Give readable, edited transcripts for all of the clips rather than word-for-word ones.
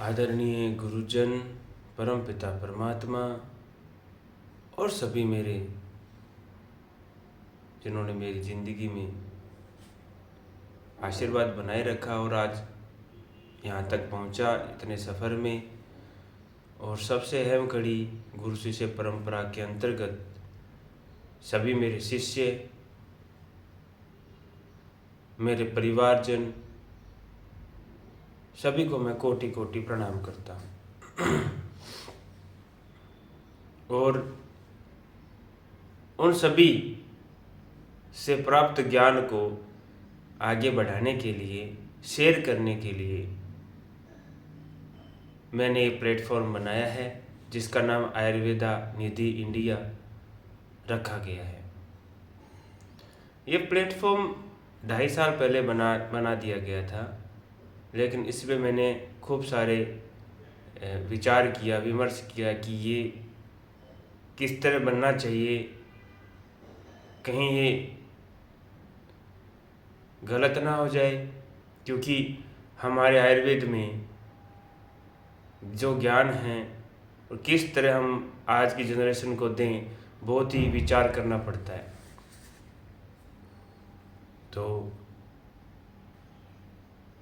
आदरणीय गुरुजन, परमपिता परमात्मा और सभी मेरे जिन्होंने मेरी ज़िंदगी में आशीर्वाद बनाए रखा और आज यहाँ तक पहुँचा इतने सफ़र में। और सबसे अहम कड़ी गुरु शिष्य परंपरा के अंतर्गत सभी मेरे शिष्य, मेरे परिवारजन, सभी को मैं कोटि कोटि प्रणाम करता हूँ। और उन सभी से प्राप्त ज्ञान को आगे बढ़ाने के लिए, शेयर करने के लिए मैंने एक प्लेटफॉर्म बनाया है जिसका नाम आयुर्वेदा निधि इंडिया रखा गया है। ये प्लेटफॉर्म 2.5 साल पहले बना दिया गया था, लेकिन इसमें मैंने खूब सारे विचार किया, विमर्श किया कि ये किस तरह बनना चाहिए, कहीं ये गलत ना हो जाए, क्योंकि हमारे आयुर्वेद में जो ज्ञान है और किस तरह हम आज की जनरेशन को दें, बहुत ही विचार करना पड़ता है। तो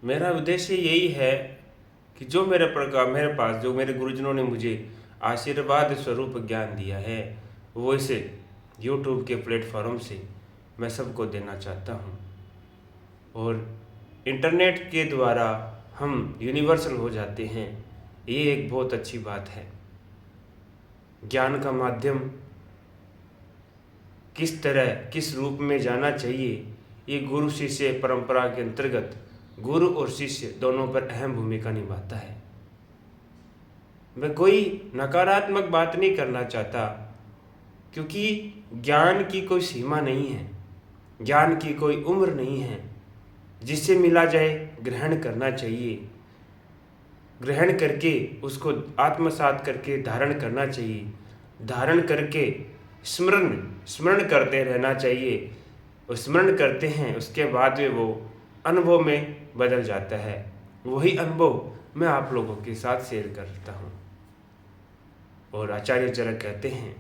मेरा उद्देश्य यही है कि जो मेरे पास जो मेरे गुरुजनों ने मुझे आशीर्वाद स्वरूप ज्ञान दिया है, वो इसे YouTube के प्लेटफॉर्म से मैं सबको देना चाहता हूँ। और इंटरनेट के द्वारा हम यूनिवर्सल हो जाते हैं, ये एक बहुत अच्छी बात है। ज्ञान का माध्यम किस तरह, किस रूप में जाना चाहिए, ये गुरु शिष्य परंपरा के अंतर्गत गुरु और शिष्य दोनों पर अहम भूमिका निभाता है। मैं कोई नकारात्मक बात नहीं करना चाहता, क्योंकि ज्ञान की कोई सीमा नहीं है, ज्ञान की कोई उम्र नहीं है। जिससे मिला जाए ग्रहण करना चाहिए, ग्रहण करके उसको आत्मसात करके धारण करना चाहिए, धारण करके स्मरण करते रहना चाहिए। और स्मरण करते हैं, उसके बाद में वो अनुभव में बदल जाता है। वही अनुभव मैं आप लोगों के साथ शेयर करता हूँ। और आचार्य चरक कहते हैं,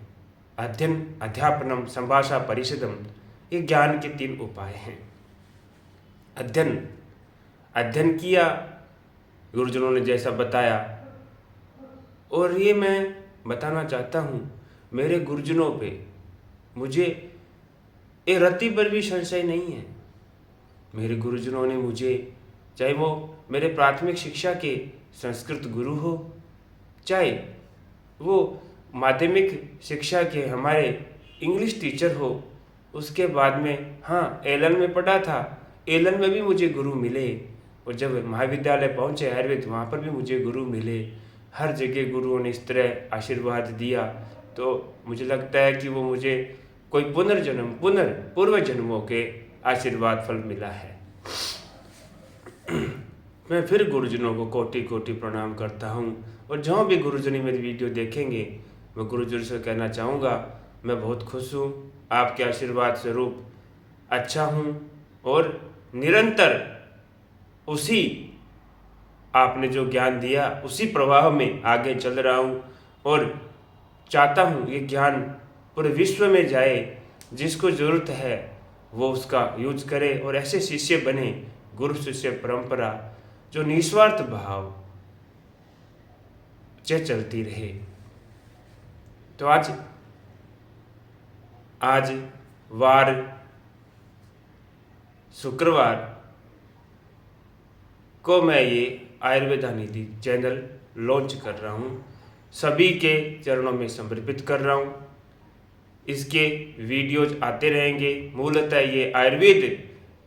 अध्ययन अध्यापनम संभाषा परिषदम, ये ज्ञान के 3 उपाय हैं। अध्ययन किया, गुरुजनों ने जैसा बताया, और ये मैं बताना चाहता हूँ, मेरे गुरुजनों पे मुझे एक रत्ती पर भी संशय नहीं है। मेरे गुरुजनों ने मुझे, चाहे वो मेरे प्राथमिक शिक्षा के संस्कृत गुरु हो, चाहे वो माध्यमिक शिक्षा के हमारे इंग्लिश टीचर हो, उसके बाद में हाँ एलन में पढ़ा था, एलन में भी मुझे गुरु मिले। और जब महाविद्यालय पहुँचे आयुर्वेद, वहाँ पर भी मुझे गुरु मिले। हर जगह गुरुओं ने इस तरह आशीर्वाद दिया, तो मुझे लगता है कि वो मुझे कोई पूर्व जन्मों के आशीर्वाद फल मिला है। मैं फिर गुरुजनों को कोटि कोटि प्रणाम करता हूँ। और जहाँ भी गुरुजनी मेरी वीडियो देखेंगे, मैं गुरुजन से कहना चाहूँगा, मैं बहुत खुश हूँ, आपके आशीर्वाद स्वरूप अच्छा हूँ और निरंतर उसी आपने जो ज्ञान दिया उसी प्रवाह में आगे चल रहा हूँ। और चाहता हूँ ये ज्ञान पूरे विश्व में जाए, जिसको ज़रूरत है वो उसका यूज करे और ऐसे शिष्य बने, गुरु शिष्य परंपरा जो निस्वार्थ भाव से चलती रहे। तो आज वार शुक्रवार को मैं ये आयुर्वेदा निधि चैनल लॉन्च कर रहा हूँ, सभी के चरणों में समर्पित कर रहा हूँ। इसके वीडियोज आते रहेंगे। मूलतः ये आयुर्वेद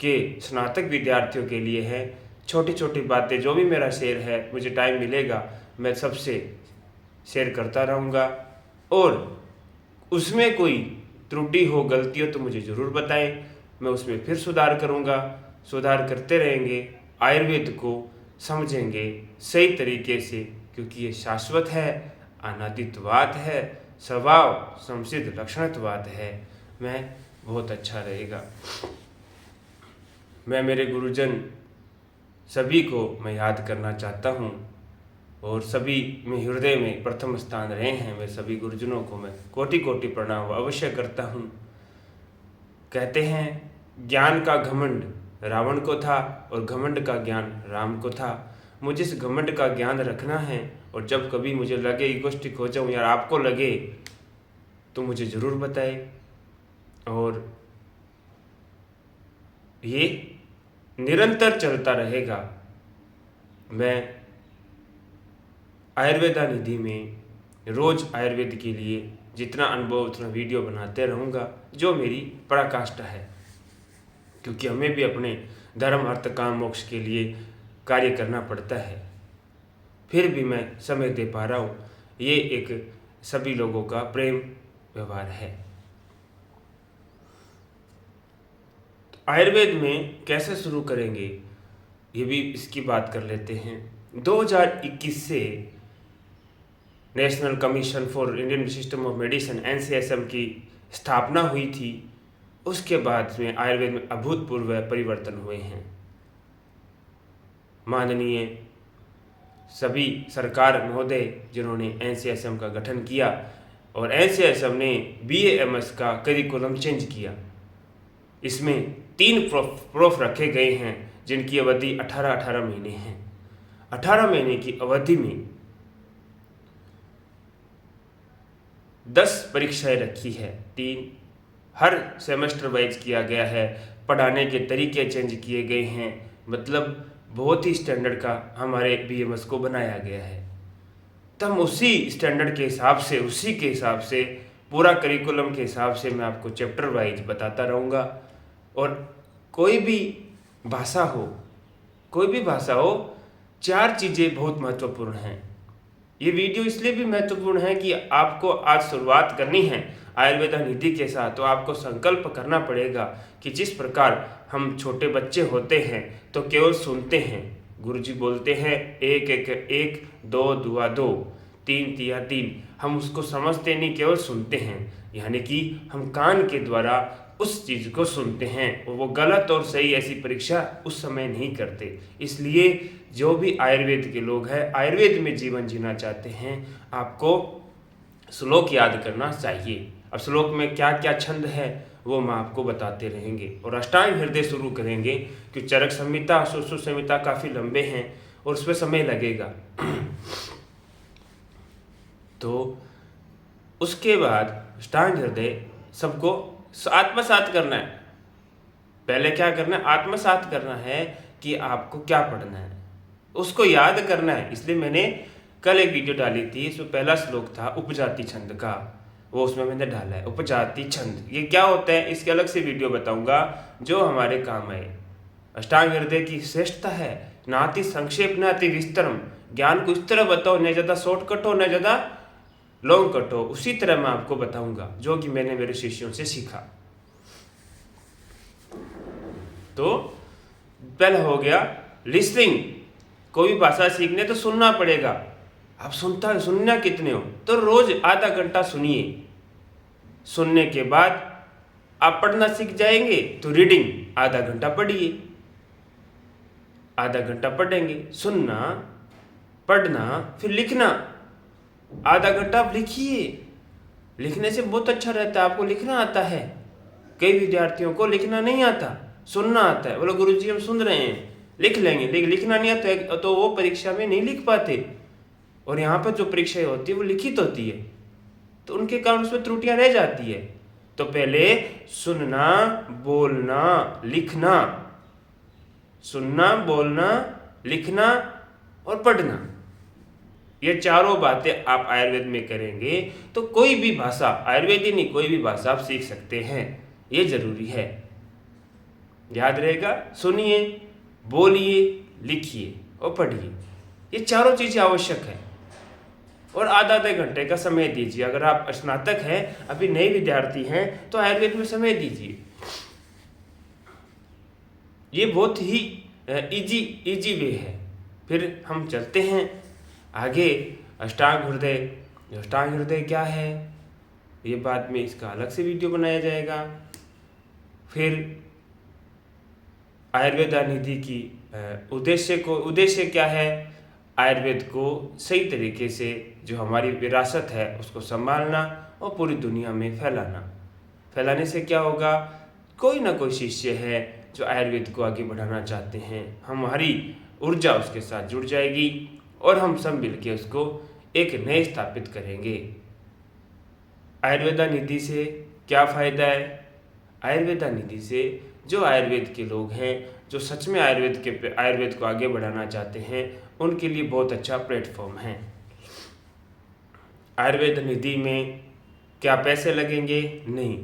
के स्नातक विद्यार्थियों के लिए है। छोटी छोटी बातें जो भी मेरा शेयर है, मुझे टाइम मिलेगा मैं सबसे शेयर करता रहूँगा। और उसमें कोई त्रुटि हो, गलती हो तो मुझे ज़रूर बताएं, मैं उसमें फिर सुधार करूँगा। सुधार करते रहेंगे, आयुर्वेद को समझेंगे सही तरीके से, क्योंकि ये शाश्वत है, अनादित्वाद है, स्वभाव संसिद्ध लक्षणत्वाद है। मैं बहुत अच्छा रहेगा। मैं मेरे गुरुजन सभी को मैं याद करना चाहता हूँ और सभी में हृदय में प्रथम स्थान रहे हैं, वे सभी गुरुजनों को मैं कोटि कोटि प्रणाम अवश्य करता हूँ। कहते हैं ज्ञान का घमंड रावण को था और घमंड का ज्ञान राम को था। मुझे इस घमंड का ज्ञान रखना है, और जब कभी मुझे लगे इगोस्टिक हो जाऊँ या आपको लगे तो मुझे ज़रूर बताए। और ये निरंतर चलता रहेगा। मैं आयुर्वेदा निधि में रोज़ आयुर्वेद के लिए जितना अनुभव उतना वीडियो बनाते रहूँगा, जो मेरी पराकाष्ठा है, क्योंकि हमें भी अपने धर्म अर्थ काम मोक्ष के लिए कार्य करना पड़ता है। फिर भी मैं समय दे पा रहा हूँ, ये एक सभी लोगों का प्रेम व्यवहार है। आयुर्वेद में कैसे शुरू करेंगे, ये भी इसकी बात कर लेते हैं। 2021 से national commission for Indian system of medicine NCSM की स्थापना हुई थी। उसके बाद में आयुर्वेद में अभूतपूर्व परिवर्तन हुए हैं। माननीय सभी सरकार महोदय जिन्होंने NCSM का गठन किया, और NCSM ने BAMS का करिकुलम चेंज किया। इसमें 3 प्रोफ रखे गए हैं, जिनकी अवधि 18 महीने हैं। 18 महीने की अवधि में 10 परीक्षाएं रखी है, 3 हर सेमेस्टर वाइज किया गया है। पढ़ाने के तरीके चेंज किए गए हैं, मतलब बहुत ही स्टैंडर्ड का हमारे BMS को बनाया गया है। तो हम उसी स्टैंडर्ड के हिसाब से, उसी के हिसाब से, पूरा करिकुलम के हिसाब से मैं आपको चैप्टर वाइज बताता रहूँगा। और कोई भी भाषा हो, 4 चीज़ें बहुत महत्वपूर्ण हैं। ये वीडियो इसलिए भी महत्वपूर्ण है कि आपको आज शुरुआत करनी है आयुर्वेदा निधि के साथ, तो आपको संकल्प करना पड़ेगा कि जिस प्रकार हम छोटे बच्चे होते हैं तो केवल सुनते हैं, गुरुजी बोलते हैं 1 1 1 2 2 2 3 3 3, हम उसको समझते नहीं, केवल सुनते हैं। यानी कि हम कान के द्वारा उस चीज़ को सुनते हैं, और वो गलत और सही ऐसी परीक्षा उस समय नहीं करते। इसलिए जो भी आयुर्वेद के लोग हैं, आयुर्वेद में जीवन जीना चाहते हैं, आपको श्लोक याद करना चाहिए। अब श्लोक में क्या क्या छंद है वो मैं आपको बताते रहेंगे, और अष्टांग हृदय शुरू करेंगे, क्योंकि चरक संहिता, सुश्रुत संहिता काफ़ी लंबे हैं और उसमें समय लगेगा। तो उसके बाद अष्टांग हृदय सबको आत्मसात करना है। पहले क्या करना है? आत्मसात करना है कि आपको क्या पढ़ना है, उसको याद करना है। इसलिए मैंने कल एक वीडियो डाली थी, इसमें पहला श्लोक था उपजाति छंद का, वो उसमें मैंने डाला है उपजाति छंद। ये क्या होता है इसके अलग से वीडियो बताऊंगा, जो हमारे काम आए। अष्टांग हृदय की श्रेष्ठता है, नाति संक्षेप नाति विस्तरम। ज्ञान को इस तरह बताओ, न ज़्यादा शॉर्टकट हो न ज़्यादा लॉन्ग कट हो, उसी तरह मैं आपको बताऊंगा, जो कि मैंने मेरे शिष्यों से सीखा। तो पहला हो गया लिसनिंग। कोई भाषा सीखने तो सुनना पड़ेगा। आप सुनना कितने हो, तो रोज आधा घंटा सुनिए। सुनने के बाद आप पढ़ना सीख जाएंगे, तो रीडिंग आधा घंटा पढ़िए। आधा घंटा पढ़ेंगे, सुनना, पढ़ना, फिर लिखना, आधा घंटा आप लिखिए। लिखने से बहुत अच्छा रहता है। आपको लिखना आता है, कई विद्यार्थियों को लिखना नहीं आता, सुनना आता है। बोलो गुरुजी हम सुन रहे हैं, लिख लेंगे, लेकिन लिखना नहीं आता है तो वो परीक्षा में नहीं लिख पाते। और यहाँ पर जो परीक्षाएं होती है वो लिखित होती है, तो उनके कारण उसमें त्रुटियां रह जाती है। तो पहले सुनना, बोलना, लिखना, सुनना, बोलना, लिखना और पढ़ना, ये चारों बातें आप आयुर्वेद में करेंगे तो कोई भी भाषा, आयुर्वेद ही नहीं कोई भी भाषा आप सीख सकते हैं। ये जरूरी है, याद रहेगा। सुनिए, बोलिए, लिखिए और पढ़िए, ये चारों चीज़ें आवश्यक है। और आधा आधे घंटे का समय दीजिए। अगर आप स्नातक हैं, अभी नए विद्यार्थी हैं, तो आयुर्वेद में समय दीजिए। ये बहुत ही इजी वे है। फिर हम चलते हैं आगे। अष्टांग हृदय, अष्टांग हृदय क्या है ये बाद में इसका अलग से वीडियो बनाया जाएगा। फिर आयुर्वेदा निधि की उद्देश्य क्या है, आयुर्वेद को सही तरीके से जो हमारी विरासत है उसको संभालना और पूरी दुनिया में फैलाने से क्या होगा, कोई ना कोई शिष्य है जो आयुर्वेद को आगे बढ़ाना चाहते हैं, हमारी ऊर्जा उसके साथ जुड़ जाएगी और हम सब मिलकर उसको एक नए स्थापित करेंगे। आयुर्वेदा निधि से क्या फ़ायदा है? आयुर्वेदा निधि से जो आयुर्वेद के लोग हैं, जो सच में आयुर्वेद को आगे बढ़ाना चाहते हैं, उनके लिए बहुत अच्छा प्लेटफॉर्म है। आयुर्वेद निधि में क्या पैसे लगेंगे? नहीं,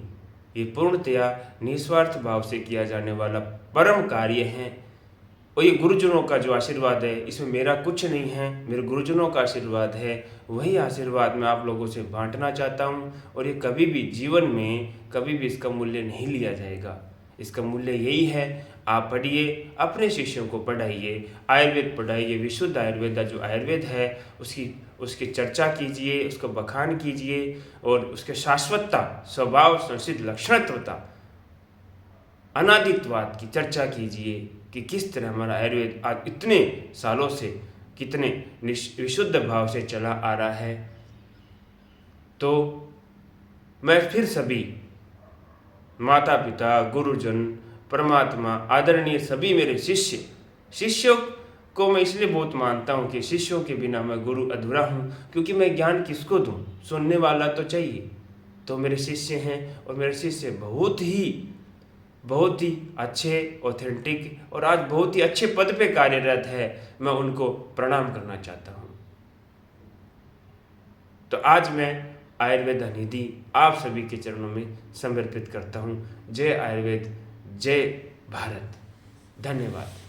ये पूर्णतया निस्वार्थ भाव से किया जाने वाला परम कार्य है और ये गुरुजनों का जो आशीर्वाद है, इसमें मेरा कुछ नहीं है, मेरे गुरुजनों का आशीर्वाद है। वही आशीर्वाद मैं आप लोगों से बांटना चाहता हूँ और ये कभी भी जीवन में कभी भी इसका मूल्य नहीं लिया जाएगा। इसका मूल्य यही है, आप पढ़िए, अपने शिष्यों को पढ़ाइए, आयुर्वेद पढ़ाइए, विशुद्ध आयुर्वेद जो आयुर्वेद है उसकी चर्चा कीजिए, उसका बखान कीजिए और उसके शाश्वतता, स्वभाव संसिद्ध लक्षणत्वता, अनादित्वाद की चर्चा कीजिए कि किस तरह हमारा आयुर्वेद आज इतने सालों से कितने विशुद्ध भाव से चला आ रहा है। तो मैं फिर सभी माता पिता, गुरुजन, परमात्मा, आदरणीय सभी मेरे शिष्यों को मैं इसलिए बहुत मानता हूँ कि शिष्यों के बिना मैं गुरु अधूरा हूँ, क्योंकि मैं ज्ञान किसको दूँ, सुनने वाला तो चाहिए। तो मेरे शिष्य हैं और मेरे शिष्य बहुत ही अच्छे, ऑथेंटिक और आज बहुत ही अच्छे पद पे कार्यरत है। मैं उनको प्रणाम करना चाहता हूँ। तो आज मैं आयुर्वेद निधि आप सभी के चरणों में समर्पित करता हूँ। जय आयुर्वेद, जय भारत। धन्यवाद।